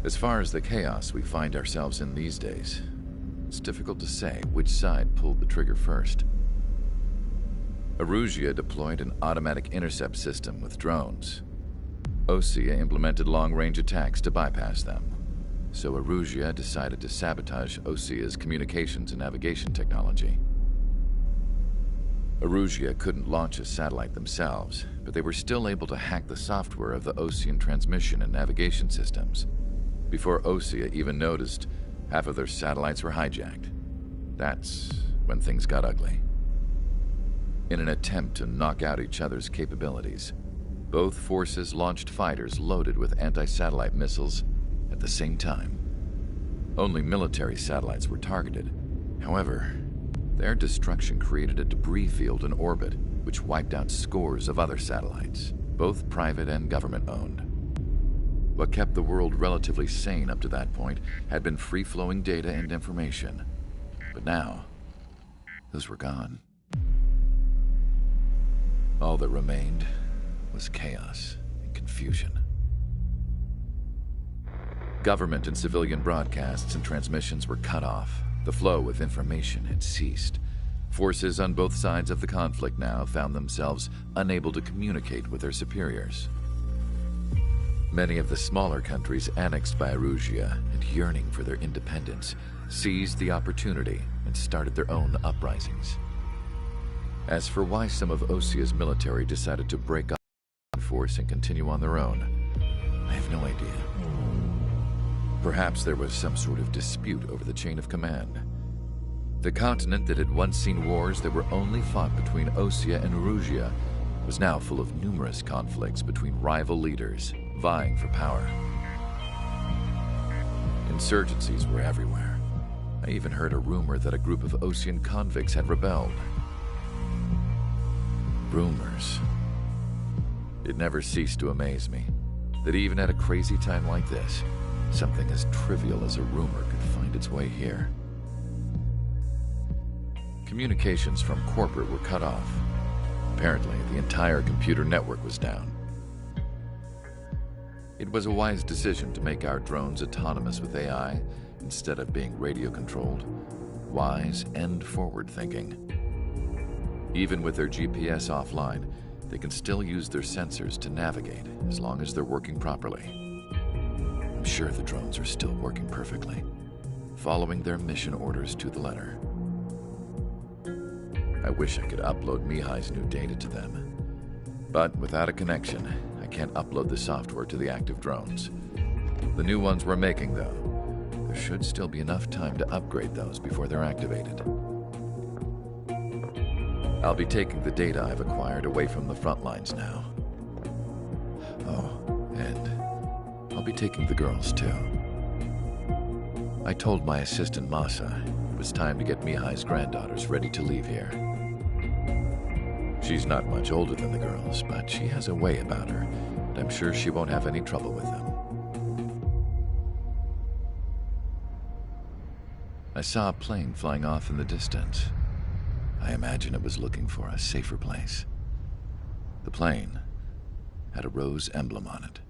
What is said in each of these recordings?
As far as the chaos we find ourselves in these days, it's difficult to say which side pulled the trigger first. Erusia deployed an automatic intercept system with drones. Osea implemented long-range attacks to bypass them. So Erusia decided to sabotage Osea's communications and navigation technology. Erusia couldn't launch a satellite themselves, but they were still able to hack the software of the Osean transmission and navigation systems. Before Osea even noticed, half of their satellites were hijacked. That's when things got ugly. In an attempt to knock out each other's capabilities, both forces launched fighters loaded with anti-satellite missiles at the same time. Only military satellites were targeted. However, their destruction created a debris field in orbit, which wiped out scores of other satellites, both private and government-owned. What kept the world relatively sane up to that point had been free-flowing data and information. But now, those were gone. All that remained was chaos and confusion. Government and civilian broadcasts and transmissions were cut off. The flow of information had ceased. Forces on both sides of the conflict now found themselves unable to communicate with their superiors. Many of the smaller countries annexed by Erusia and yearning for their independence seized the opportunity and started their own uprisings. As for why some of Osea's military decided to break up force and continue on their own, I have no idea. Perhaps there was some sort of dispute over the chain of command. The continent that had once seen wars that were only fought between Osea and Erusia was now full of numerous conflicts between rival leaders vying for power. Insurgencies were everywhere. I even heard a rumor that a group of Osean convicts had rebelled. Rumors. It never ceased to amaze me that even at a crazy time like this, something as trivial as a rumor could find its way here. Communications from corporate were cut off. Apparently, the entire computer network was down. It was a wise decision to make our drones autonomous with AI instead of being radio-controlled. Wise and forward-thinking. Even with their GPS offline, they can still use their sensors to navigate as long as they're working properly. I'm sure the drones are still working perfectly, following their mission orders to the letter. I wish I could upload Mihai's new data to them. But without a connection, I can't upload the software to the active drones. The new ones we're making, though, there should still be enough time to upgrade those before they're activated. I'll be taking the data I've acquired away from the front lines now. Oh, and I'll be taking the girls, too. I told my assistant Masa it was time to get Mihai's granddaughters ready to leave here. She's not much older than the girls, but she has a way about her, and I'm sure she won't have any trouble with them. I saw a plane flying off in the distance. I imagine it was looking for a safer place. The plane had a rose emblem on it.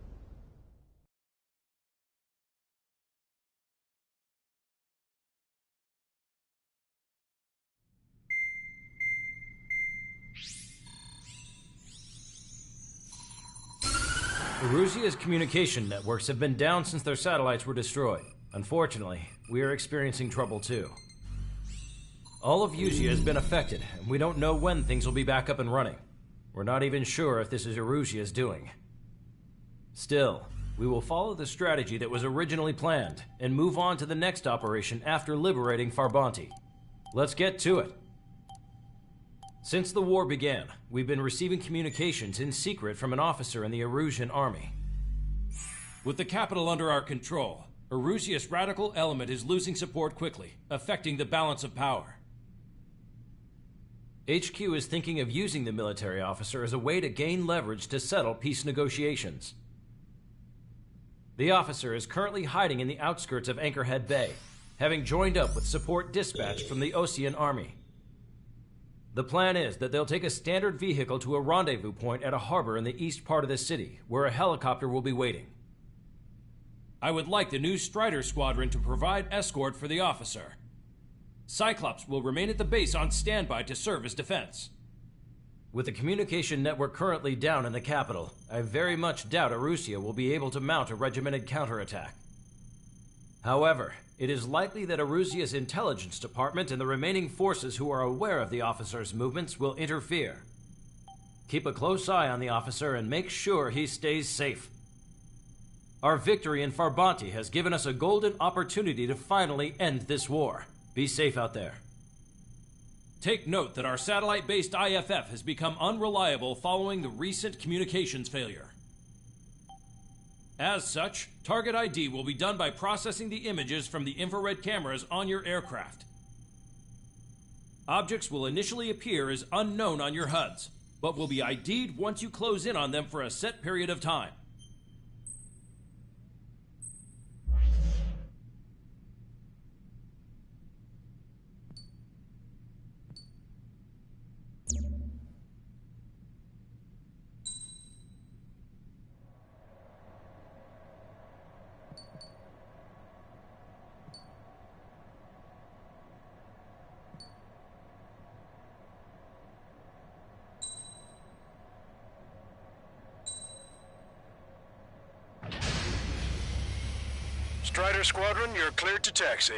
Erusia's communication networks have been down since their satellites were destroyed. Unfortunately, we are experiencing trouble too. All of Erusia has been affected, and we don't know when things will be back up and running. We're not even sure if this is Erusia's doing. Still, we will follow the strategy that was originally planned, and move on to the next operation after liberating Farbanti. Let's get to it. Since the war began, we've been receiving communications in secret from an officer in the Erusian army. With the capital under our control, Erusia's radical element is losing support quickly, affecting the balance of power. HQ is thinking of using the military officer as a way to gain leverage to settle peace negotiations. The officer is currently hiding in the outskirts of Anchorhead Bay, having joined up with support dispatched from the Osean army. The plan is that they'll take a standard vehicle to a rendezvous point at a harbor in the east part of the city, where a helicopter will be waiting. I would like the new Strider Squadron to provide escort for the officer. Cyclops will remain at the base on standby to serve as defense. With the communication network currently down in the capital, I very much doubt Arusea will be able to mount a regimented counterattack. However, it is likely that Arusea's intelligence department and the remaining forces who are aware of the officer's movements will interfere. Keep a close eye on the officer and make sure he stays safe. Our victory in Farbanti has given us a golden opportunity to finally end this war. Be safe out there. Take note that our satellite-based IFF has become unreliable following the recent communications failure. As such, target ID will be done by processing the images from the infrared cameras on your aircraft. Objects will initially appear as unknown on your HUDs, but will be ID'd once you close in on them for a set period of time. Strider Squadron, you're cleared to taxi.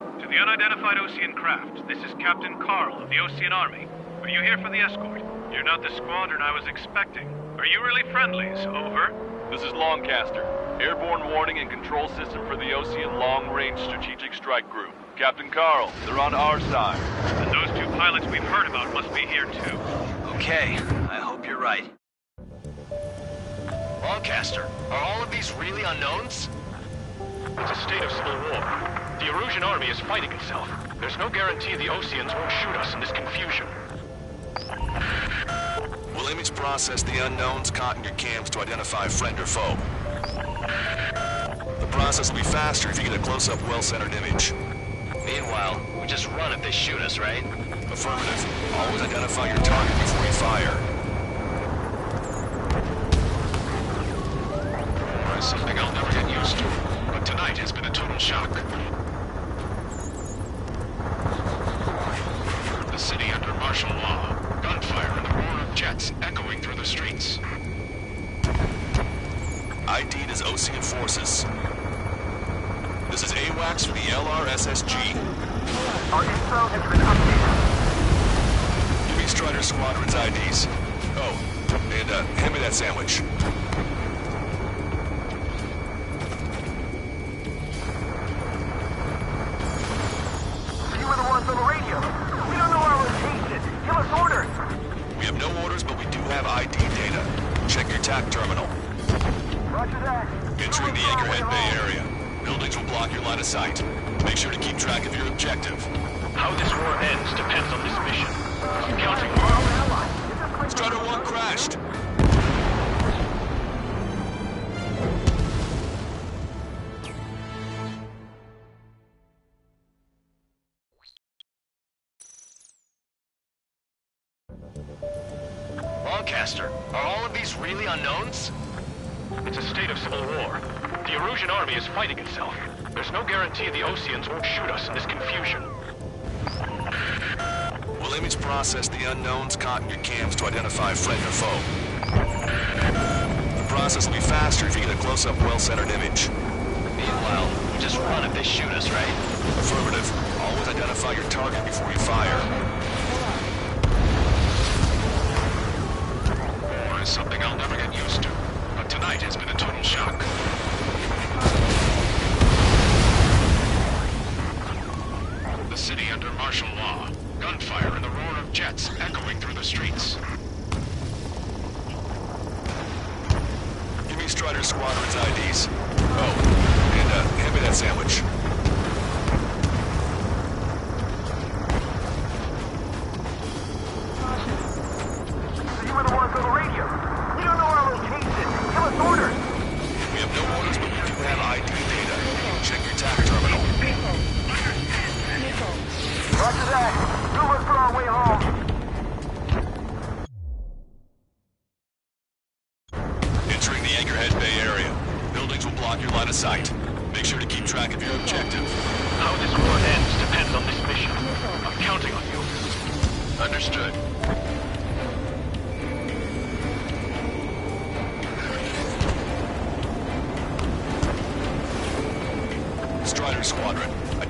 To the unidentified Osean craft, this is Captain Carl of the Osean Army. Are you here for the escort? You're not the squadron I was expecting. Are you really friendlies? Over. This is Longcaster. Airborne warning and control system for the Osean Long-Range Strategic Strike Group. Captain Carl, they're on our side. And those two pilots we've heard about must be here too. Okay, I hope you're right. Longcaster, are all of these really unknowns? It's a state of civil war. The Erusian army is fighting itself. There's no guarantee the Oseans won't shoot us in this confusion. We'll image process the unknowns caught in your cams to identify friend or foe. The process will be faster if you get a close-up, well-centered image. Meanwhile, we just run if they shoot us, right? Affirmative. Always identify your target before you fire. There's something I'll never get used to, but tonight has been a total shock. The city under martial law. Gunfire and the roar of jets echoing through the streets. ID'd as Osean forces. This is AWACS for the LRSSG. Our info has been updated. Give me Strider Squadron's IDs. Oh, and hand me that sandwich. You were the ones on the radio. We don't know our location. Give us orders. We have no orders, but we do have ID data. Check your TAC terminal. Roger that. Entering the Anchorhead Bay area. Buildings will block your line of sight. Make sure to keep track of your objective. How this war ends depends on this mission. I'm counting on you. Strider 1 crashed. Longcaster, are all of these really unknowns? It's a state of civil war. The Erusian army is fighting itself. There's no guarantee the Oseans won't shoot us in this confusion. We'll image process the unknowns caught in your cams to identify friend or foe. The process will be faster if you get a close-up, well-centered image. Meanwhile, we just run if they shoot us, right? Affirmative. Always identify your target before you fire. War is something I'll never get used to, but tonight has been a total shock. The city under martial law. Gunfire and the roar of jets echoing through the streets. Give me Strider Squadron's IDs. Oh, and hand me that sandwich.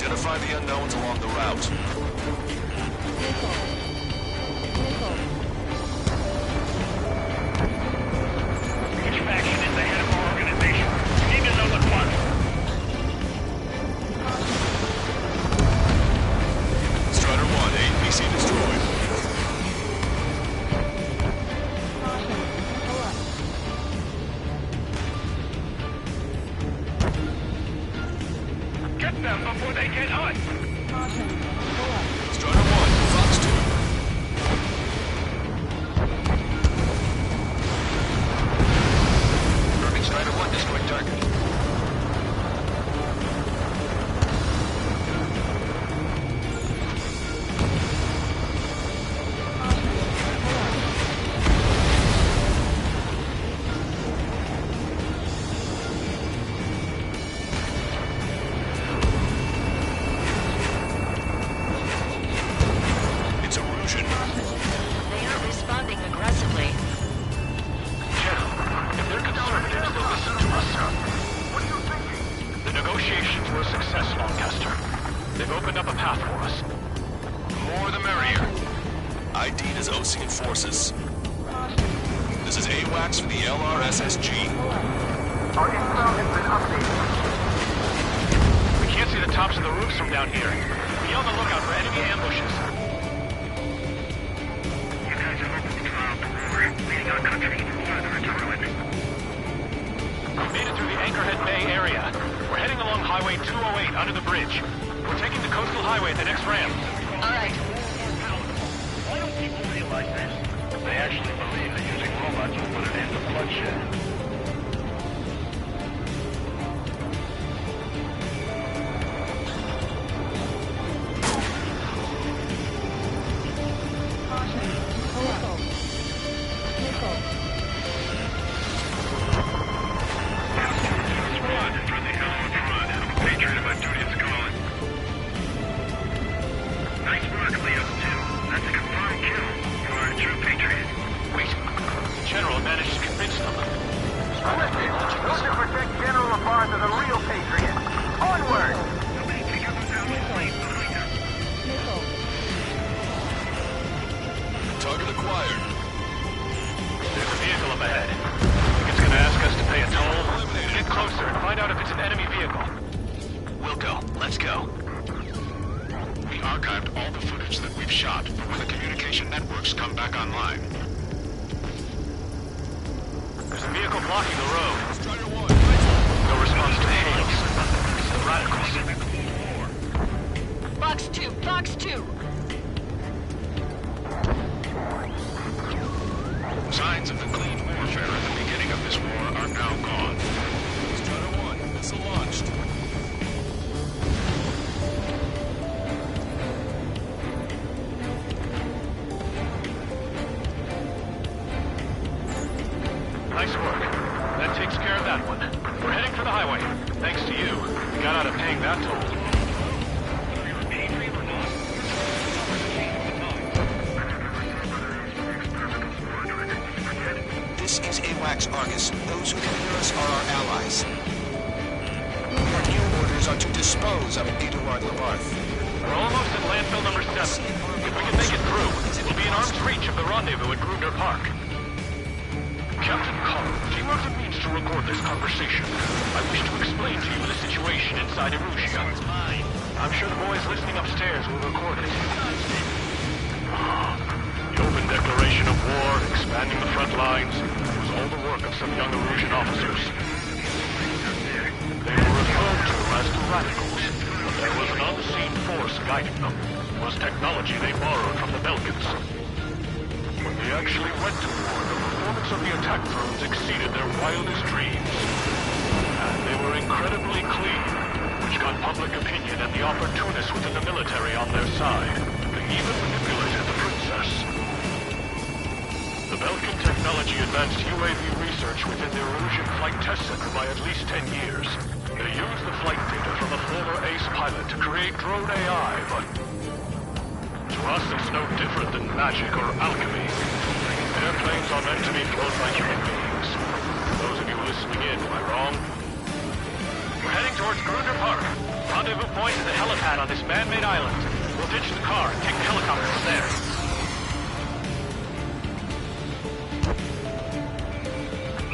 Identify the unknowns along the route. Each faction is the head of our organization. You need to know at once. Strider 1, APC destroyed. Get them before they get us! Strider 1, Fox 2. Irving Strider 1 destroyed target. It's erosion. They aren't responding aggressively. General, if they're conservatives, they'll listen to us. What are you thinking? The negotiations were a success, Lancaster. They've opened up a path for us. More the merrier. ID'd as Ocean forces. This is AWACS for the LRSSG. Our inbound has been updated. We can't see the tops of the roofs from down here. Be on the lookout for enemy ambushes. You guys have opened the trial door, leading our country even further into ruin. We made it through the Anchorhead Bay area. We're heading along Highway 208 under the bridge. We're taking the coastal highway at the next ramp. All right. Why don't people realize this? They actually believe that using robots will put an end to bloodshed. General managed to convince them. Terrific! Those who protect General Labarthe are the real patriots. Onward! Target acquired. There's a vehicle up ahead. Think it's gonna ask us to pay a toll? Get closer and find out if it's an enemy vehicle. We'll go. Let's go. We archived all the footage that we've shot for when the communication networks come back online. There's a vehicle blocking the road. Strider 1. No response to hails. The radicals. Fox 2, Fox 2. Signs of the clean warfare at the beginning of this war are now gone. Strider 1, missile launched. Nice work. That takes care of that one. We're heading for the highway. Thanks to you. We got out of paying that toll. This is AWACS Argus. Those who can hear us are our allies. Your new orders are to dispose of Eduard Labarthe. We're almost at landfill number 7. If we can make it through, we'll be in arm's reach of the rendezvous at Gruner Park. Captain Carl, teamwork it means to record this conversation. I wish to explain to you the situation inside Erusia. I'm sure the boys listening upstairs will record it. The open declaration of war, expanding the front lines, was all the work of some young Erusian officers. They were referred to as the radicals, but there was an unseen force guiding them. It was technology they borrowed from the Belgians. When they actually went to war, the performance of the attack drones exceeded their wildest dreams. And they were incredibly clean, which got public opinion and the opportunists within the military on their side. They even manipulated the princess. The Belgian technology advanced UAV research within the Erusian Flight Test Center by at least 10 years. They used the flight data from a former ace pilot to create drone AI, but to us it's no different than magic or alchemy. Airplanes are meant to be flown by human beings. For those of you listening in, am I wrong? We're heading towards Gruner Park. Rendezvous point is a helipad on this man-made island. We'll ditch the car and take the helicopter from there.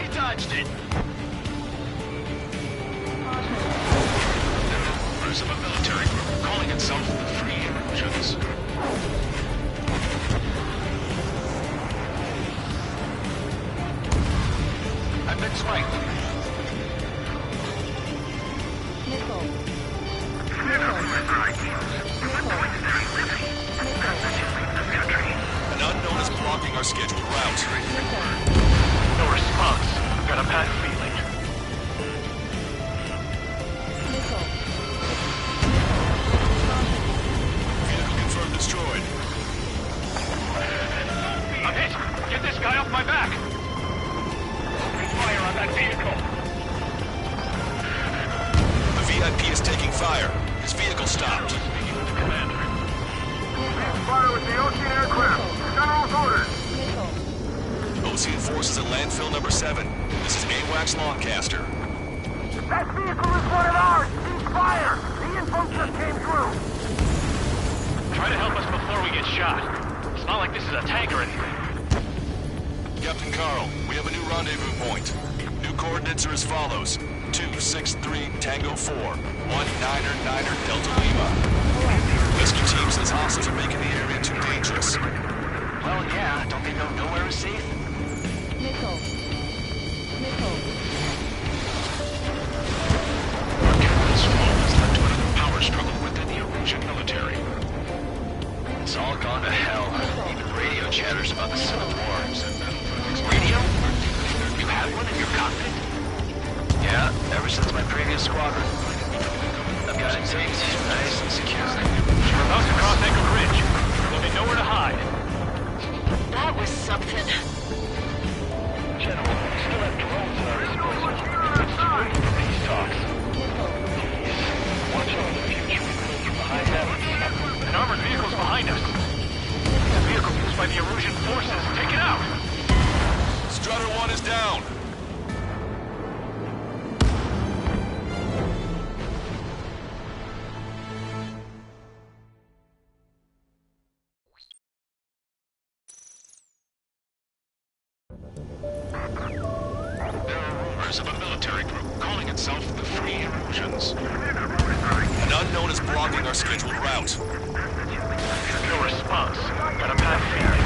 He dodged it. Members of a military group calling itself the Free Illusions. I've been swiped. An unknown is blocking our scheduled route. No response. I've got a bad feeling. Vehicle confirmed destroyed. I'm hit. Get this guy off my back. Open fire on that vehicle. The VIP is taking fire. His vehicle stopped. Speaking with the commander. Fire with the Ocean aircraft. General's orders. Ocean forces at landfill number 7. This is AWACS Lancaster. That vehicle is one of ours. Cease fire. The info just came through. Try to help us before we get shot. It's not like this is a tank or anything. Captain Carl, we have a new rendezvous point. New coordinates are as follows. 263 Tango 4, 1999 Delta Lima. Rescue team says hostiles are making the area too dangerous. Well, yeah, don't they know nowhere is safe? This fall has led to another power struggle within the Erusian military. It's all gone to hell. Even radio chatters about the Civil War. Radio? You had one in your cockpit? Yeah, ever since my previous squadron. I've got it taped, nice and secure. We're about to cross Anchor Bridge. There'll be nowhere to hide. That was something. General, we still have drones at our disposal. Let's wait for peace talks. Watch out in the future. We go through behind them. An armored vehicle's behind us. The vehicle used by the Erusian forces. Take it out! Strutter 1 is down. There are rumors of a military group calling itself the Free Illusions. An unknown is blocking our scheduled route. No response. Got a bad feeling.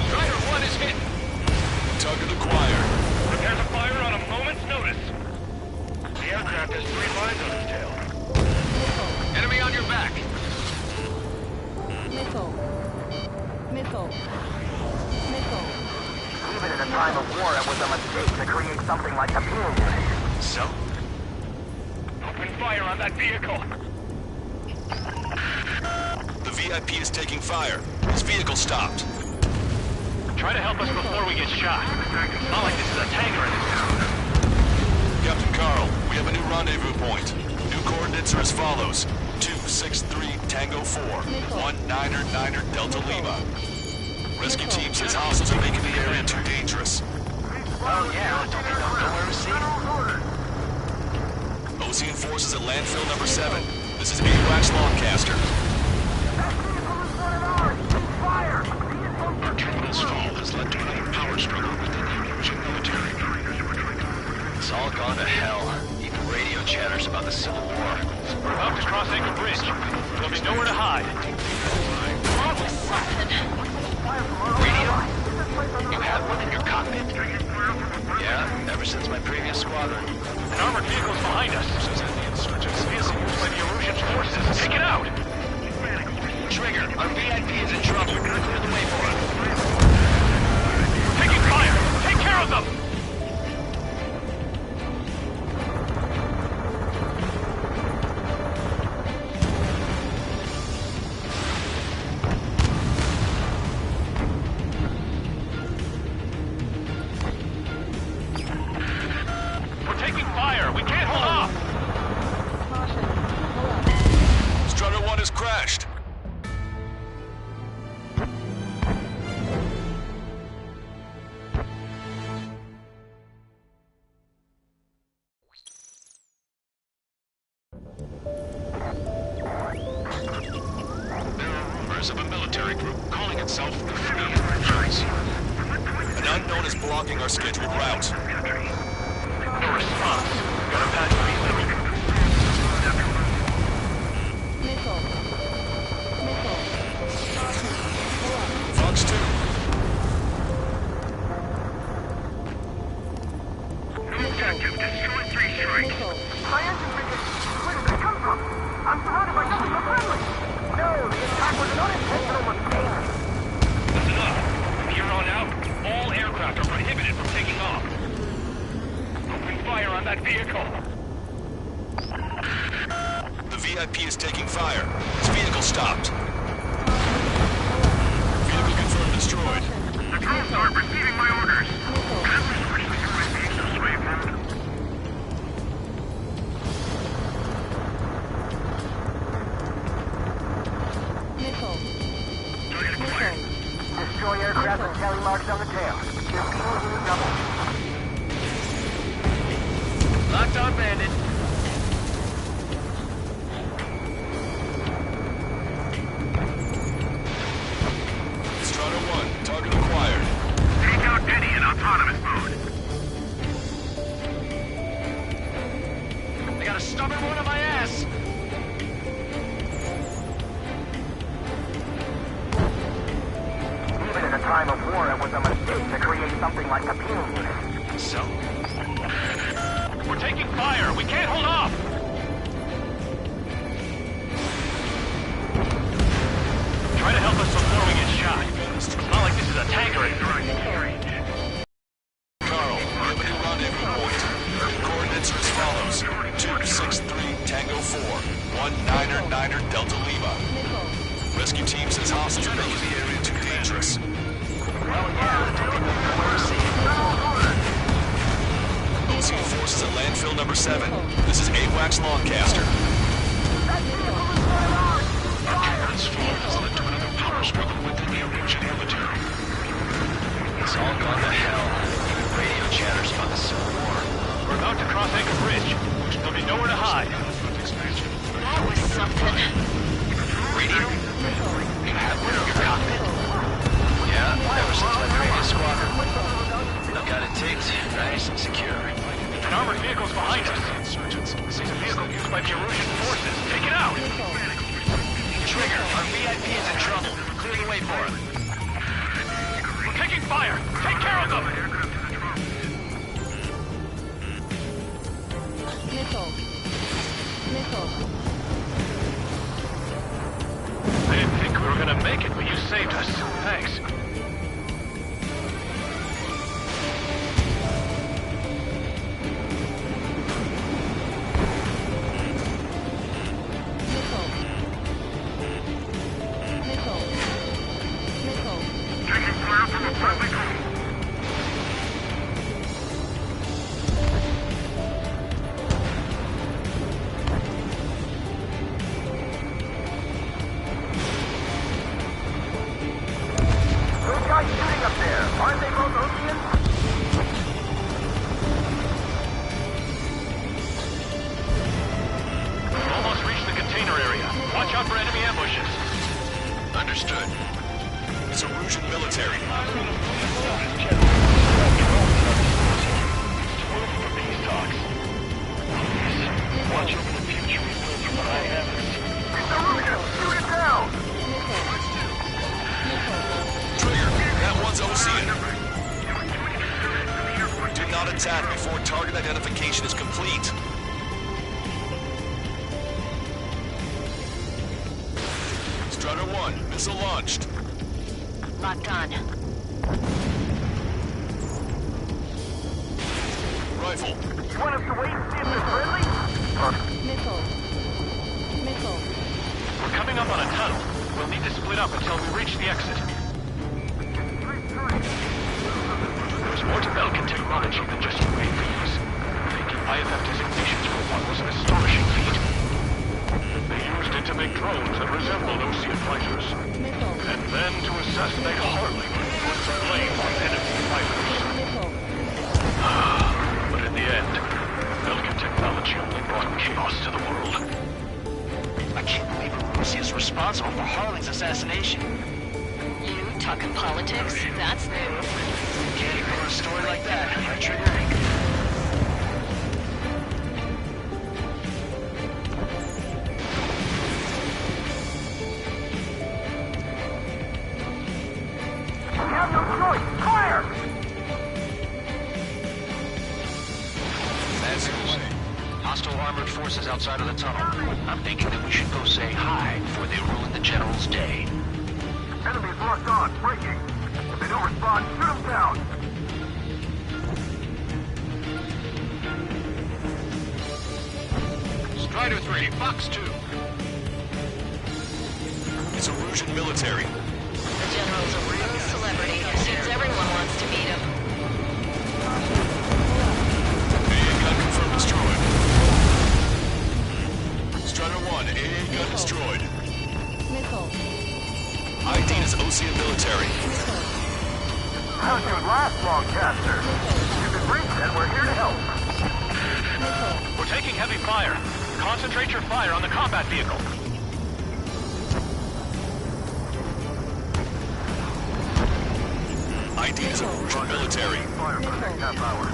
Strider 1 is hit. Target acquired. Prepare to fire on a moment's notice. The aircraft has 3 lines on its tail. Enemy on your back. Even in a time of war, it was a mistake to create something like a beam unit. So? Open fire on that vehicle. The VIP is taking fire. His vehicle stopped. Try to help us before we get shot. It's not like this is a tank or anything. Captain Carl, we have a new rendezvous point. New coordinates are as follows. 263 Tango 4, 1999 Delta Lima. Rescue team says hostiles are making the area too dangerous. Well, yeah, don't they know nowhere is safe? Ocean forces at landfill number 7. This is AWACS Lancaster. Our terminal's fall has led to another power struggle within the Erusian military. It's all gone to hell. Even radio chatters about the Civil War. We're about to cross Anchor Bridge. There'll be nowhere to hide. That was something. Radio? You had one in your cockpit? Yeah, ever since my previous squadron. An armored vehicle's behind us. This vehicle used by the Erusian forces. Take it out! Trigger, our VIP is in trouble. Clear the way for it. Taking fire! Take care of them! We're taking fire! We can't hold off! Strutter 1 has crashed. military group calling itself the Free Agents. An unknown is blocking our scheduled route. No response. Got a bad feeling. Fox 2. Objective, destroy 3 strikes. My engine brigade! Where did they come from? I'm surrounded by nothing but friendly! No, the attack was an unintentional mistake! That's enough. From here on out, all aircraft are prohibited from taking off. Open fire on that vehicle. The VIP is taking fire. His vehicle stopped. Vehicle confirmed destroyed. The drones aren't receiving my orders. Can we switch the UAV to slave mode? Destroy aircraft and tally marks on the tail. Your fuel unit double. Locked on bandit. Strata 1, target acquired. Take out Eddie in autonomous mode. I got a stubborn one on my ass. Even in a time of war, it was a mistake to create something like a penal unit. So? We're taking fire. We can't hold off. Try to help us before we get shot. It's not like this is a tanker anymore. Carl, we have a new rendezvous point. Coordinates are as follows. 263 Tango 4, 1999 Delta Lima. Rescue team says hostiles are making the area too dangerous. OCN forces at landfill number 7. This is AWACS Longcaster. This fall has led to another power struggle within the Erusian military. It's all gone to hell. Even radio chatters about the Civil War. We're about to cross Anchor Bridge. There'll be nowhere to hide. That was something. Radio? You have one in your cockpit? Yeah, ever since my previous squadron. I've got it taped, nice and secure. An armored vehicle's behind us. It's a vehicle used by the Erusian forces. Take it out! Trigger, our VIP is in trouble. Clear the way for him. We're taking fire! Take care of them! I didn't think we were gonna make it, but you saved us. Thanks. Taking fire from a friendly crew. Those guys shooting up there, aren't they both Oceans? Almost reached the container area. Watch out for enemy ambushes. Understood. It's Erusian military. Watch over the future we build from what I have. It's Erusian! Shoot it down! Trigger, that one's Ocean. Do not attack before target identification is complete. Strutter 1, missile launched. Locked on. Rifle. You want us to wait and see if they're friendly? We're coming up on a tunnel. We'll need to split up until we reach the exit. There's more to Belkin technology than just UAVs. Taking IFF designations for one was an astonishing feat. They used it to make drones that resembled Ocean fighters. And then to assassinate Harling with the blame on enemy fighters. But in the end, Belkin technology only brought chaos to the world. I can't believe Russia is responsible for Harling's assassination. talking politics? That's new. Can't ignore a story like that, right, Trigger? We have no choice! Fire! That's it. Hostile armored forces outside of the tunnel. I'm thinking that we should go say hi before they ruin the General's day. Enemies locked on, breaking. If they don't respond, shoot them down! Strider 3, Fox 2. It's Erusian military. The General's a real celebrity. Seems everyone wants to meet him. AA gun confirmed destroyed. Strider 1, AA gun destroyed. ID is Ocean military. How'd you last, Longcaster? You've been briefed and we're here to help. We're taking heavy fire. Concentrate your fire on the combat vehicle. ID is Erusian military. Fire for the next half hour.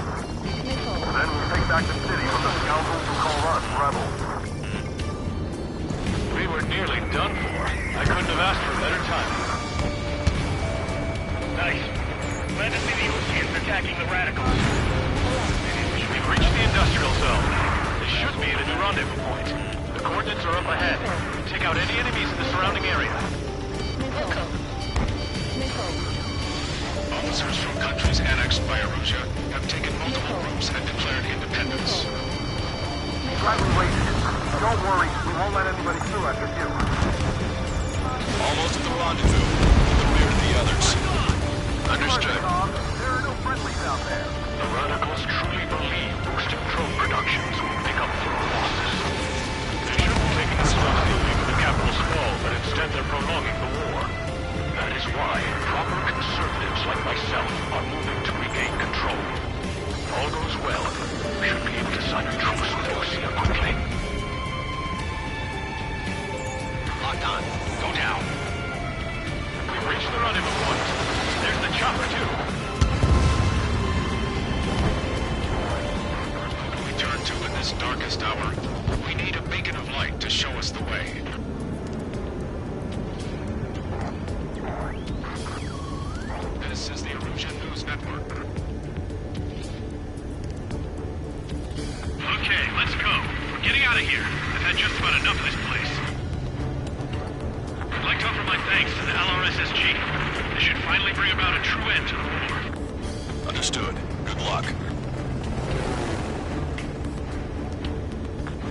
Then we'll take back the city from the scoundrels who call us rebels. We were nearly done for. I couldn't have asked for a better time. Nice. Glad to see the Oceans attacking the radicals. We've reached the industrial zone. This should be at a new rendezvous point. The coordinates are up ahead. Take out any enemies in the surrounding area. Officers from countries annexed by Erusia have taken multiple groups and declared independence. Slightly wasted. Don't worry, we won't let anybody through after you. Almost at the rendezvous. In the rear of the others. Understood. There are no friendlies out there. The radicals truly believe boosted drone productions will make up for our losses. They shouldn't be taking this hostility with the capital's fall, but instead they're prolonging the war. That is why proper conservatives like myself are moving to regain control. If all goes well, we should be able to sign a truce with Osia quickly. Locked on. Go down. We've reached the rendezvous point. There's the chopper, too. Who do we turn to in this darkest hour? We need a beacon of light to show us the way. This is the Erusian News Network. Okay, let's go. We're getting out of here. I've had just about enough of this place. I'd like to offer my thanks to the LRSSG. This should finally bring about a true end to the war. Understood. Good luck.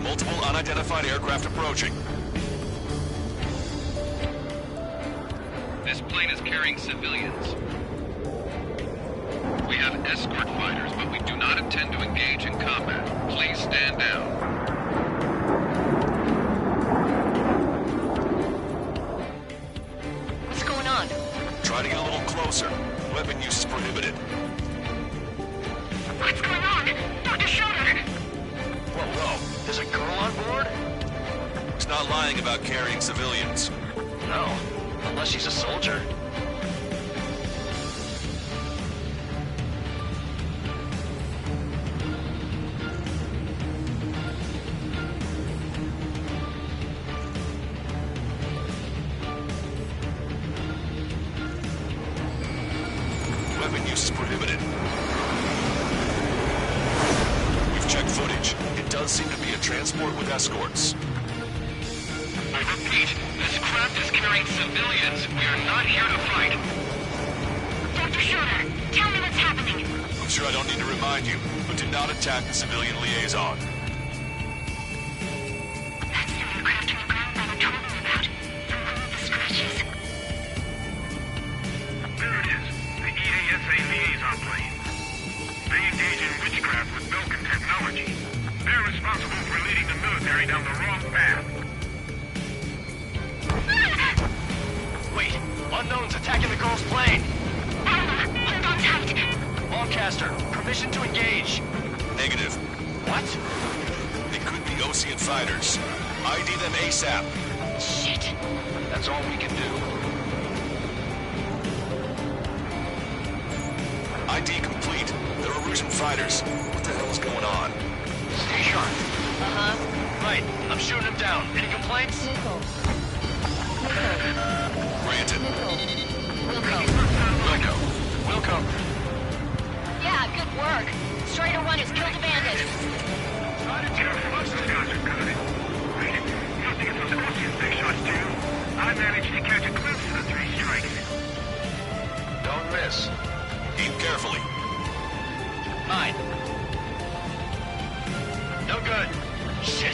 Multiple unidentified aircraft approaching. This plane is carrying civilians. We have escort fighters, but we do not intend to engage in combat. Please stand down. What's going on? Try to get a little closer. Weapon use is prohibited. What's going on? Dr. Schroeder! Whoa, whoa. There's a girl on board? He's not lying about carrying civilians. No. Unless she's a soldier. Weapon use is prohibited. We've checked footage. It does seem to be a transport with escorts. I repeat, this craft is carrying civilians. We are not here to fight. Dr. Schroeder, tell me what's happening. I'm sure I don't need to remind you, but do not attack the civilian liaison. That's the aircraft your grandfather told me about. The one with the scratches. There it is. The EASA liaison plane. They engage in witchcraft with Belkin technology. They're responsible for leading the military down the wrong path. Wait, unknown's attacking the girl's plane. Hold on tight. Longcaster, permission to engage. Negative. What? They could be Ocean fighters. ID them ASAP. Shit. That's all we can do. Russian fighters. What the hell is going on? Stay sharp. Right, I'm shooting him down. Any complaints? Granted. Wilco. Yeah, good work. Strider 1 has killed a bandit. I managed to catch a glimpse of the 3 strikes. Don't miss. Aim carefully. Mine. No good. Shit.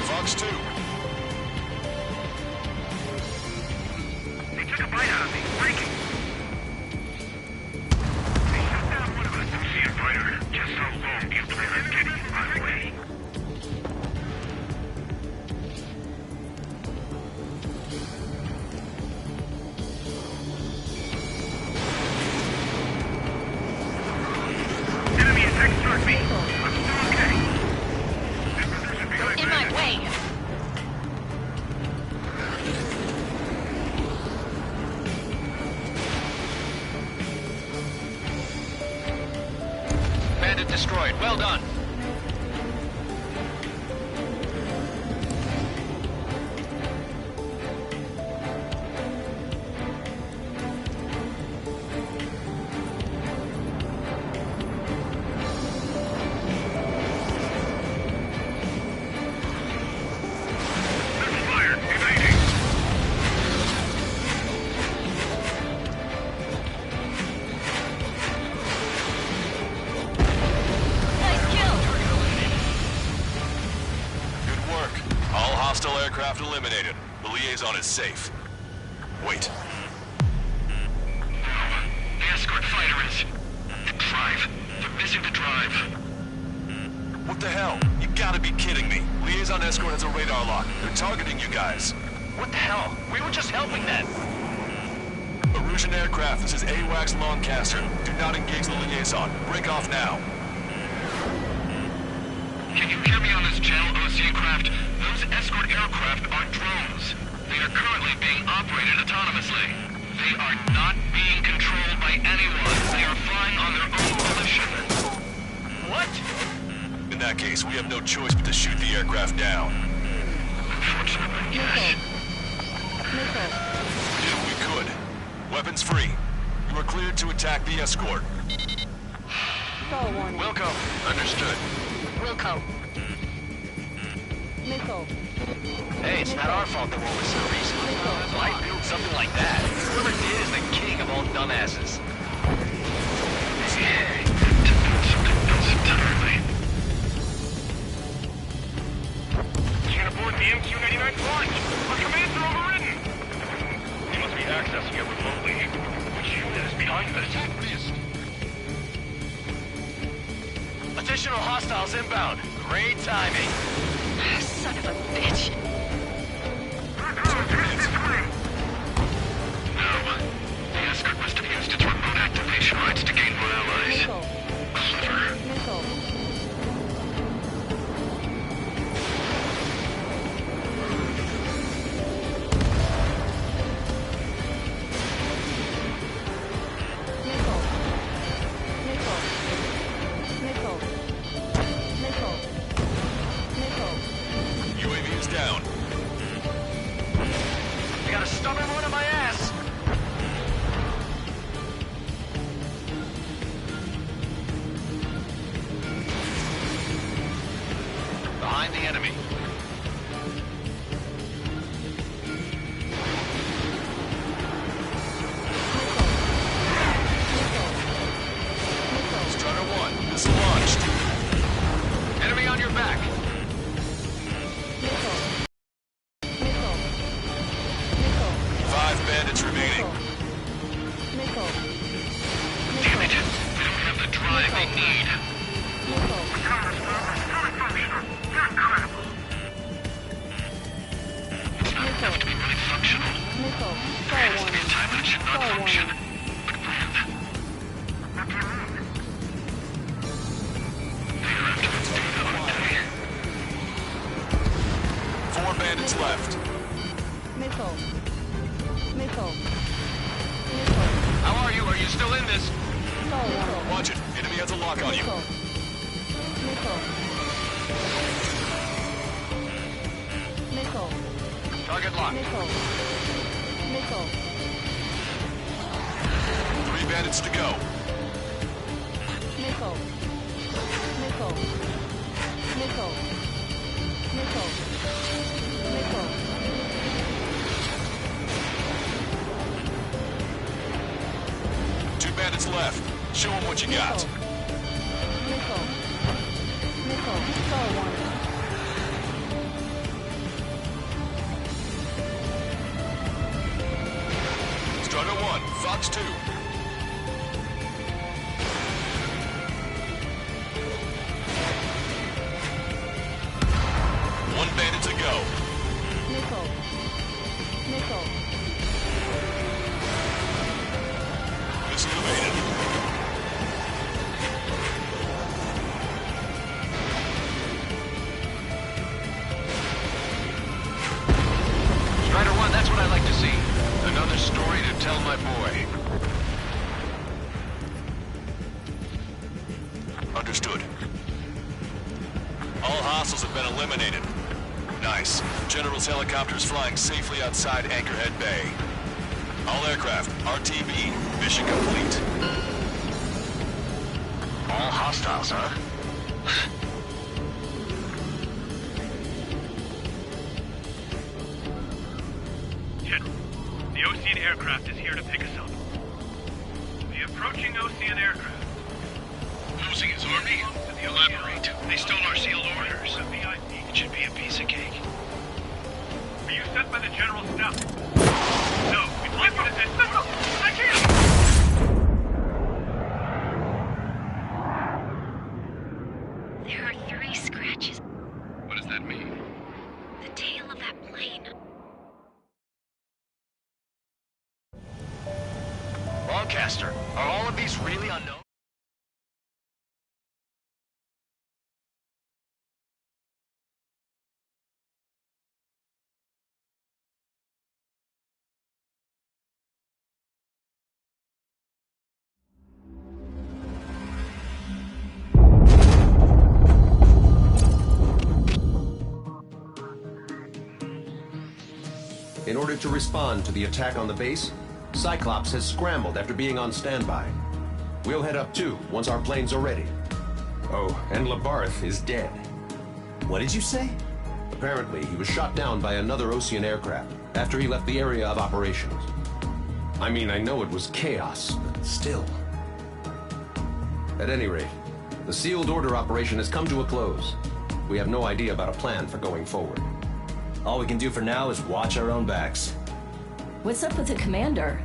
Fox 2. They took a bite out of me, breaking. They shut down one of us. See a fighter. Just how long do you plan on getting my way? Enemy attacks toward me. I'm still okay. In my way. Bandit destroyed. Well done. Fire, evading. Nice kill. Good work. All hostile aircraft eliminated. The liaison is safe. Wait. The escort fighter is... The drive. They're missing the drive. What the hell? You gotta be kidding me. Liaison escort has a radar lock. They're targeting you guys. What the hell? We were just helping them. Erusian aircraft, this is AWACS Longcaster. Do not engage the liaison. Break off now. Can you hear me on this channel, OC craft? Those escort aircraft are drones. They are currently being operated autonomously. They are not being controlled by anyone. They are flying on their own volition. What? In that case, we have no choice but to shoot the aircraft down. Unfortunately, yes. Do we could. Weapons free. You are cleared to attack the escort. Wilco. Understood. Wilco. Hey, it's not our fault the war was so recent. Why build something like that? Whoever did is the king of all dumbasses. To build something else entirely. Can't aboard the MQ-99 launch. Our commands are overridden. They must be accessing it remotely. Which unit is behind this? Additional hostiles inbound. Great timing. Son of a bitch. No. The escort must have used its remote activation rights to gain more allies. Clever. UAV is down. I got a stubborn one on my ass. Behind the enemy. Strider 1, missile launched. Enemy on your back. 5 bandits remaining. Damn it. They don't have the drive they need. It's not enough to be really functional. There has to be a time still in this. Watch it. Enemy has a lock on you. Target locked. 3 bandits to go. Two bandits left. Show them what you got. Strider 1, Fox 2. One bandit to go. Missile evaded. Strider 1, that's what I like to see. Another story to tell my boy. Understood. All hostiles have been eliminated. Nice. General's helicopter is flying safely outside Anchorhead Bay. All aircraft, RTB, mission complete. All hostiles, huh? General, the Ocean aircraft is here to pick us up. The approaching Ocean aircraft. Losing his army? Elaborate. They stole our sealed orders. It should be a piece of cake. Are you sent by the General's staff? No, we'd like you to send... No, I can't! There are 3 scratches. What does that mean? The tail of that plane. Lancaster, are all of these really unknown? In order to respond to the attack on the base, Cyclops has scrambled after being on standby. We'll head up too, once our planes are ready. Oh, and Labarth is dead. What did you say? Apparently, he was shot down by another Ocean aircraft after he left the area of operations. I mean, I know it was chaos, but still. At any rate, the sealed order operation has come to a close. We have no idea about a plan for going forward. All we can do for now is watch our own backs. What's up with the commander?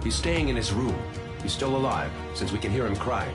He's staying in his room. He's still alive, since we can hear him crying.